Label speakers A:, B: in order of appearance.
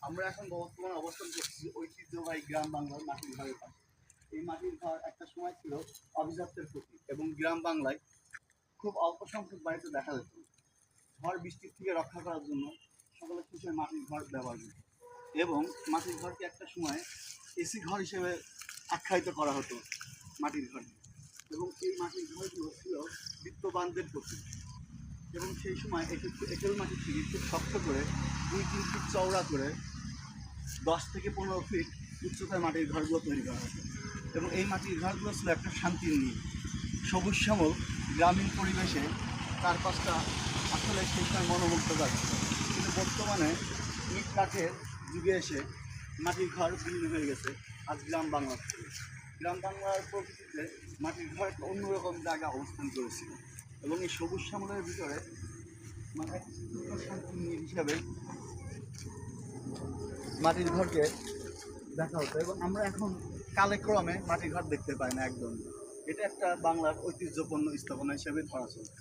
A: আমরা এখন বর্তমানে অবস্থান করছি ঐতিহ্যবাহী গ্রাম বাংলার মাটির ঘরের পাশে। এই মাটির ঘর একটা সময় ছিল অভিজাত্যের প্রতীক এবং গ্রাম বাংলায় খুব অল্প সংখ্যক বাড়িতে দেখা যেত। ঝড় বৃষ্টির থেকে রক্ষা করার জন্য সকলে খুশি মাটির ঘর ব্যবহার করত এবং মাটির ঘরকে একটা সময় এসি ঘর হিসেবে আখ্যায়িত করা হতো মাটির ঘর। এবং এই মাটির ঘরগুলো ছিল বিত্তবানদের প্রতীক এবং সেই সময় এঁটেল মাটির থেকে খুব শক্ত করে 2-3 ফিট চওড়া করে 10 থেকে 15 ফিট উচ্চতায় মাটির ঘরগুলো তৈরি করা হতো এবং এই মাটির ঘরগুলো ছিল একটা শান্তির নীড়। সবুজ শ্যামল গ্রামীণ পরিবেশে চারপাশটা আসলে সেই সময় মনোমুগ্ধকর ছিল। কিন্তু বর্তমানে ইট কাঠের যুগে এসে মাটির ঘর বিলীন হয়ে গেছে আজ গ্রাম বাংলা থেকে। গ্রাম বাংলার প্রকৃতিতে মাটির ঘর একটা অন্যরকম জায়গা অবস্থান করেছিল এবং এই সবুজ শ্যামলের ভিতরে মানে শান্তির নীড় হিসাবে মাটির ঘরকে দেখা হতো এবং আমরা এখন কালেক্রমে মাটির ঘর দেখতে পাই না একদম। এটা একটা বাংলার ঐতিহ্যপূর্ণ স্থাপনা হিসেবে ধরা চলে।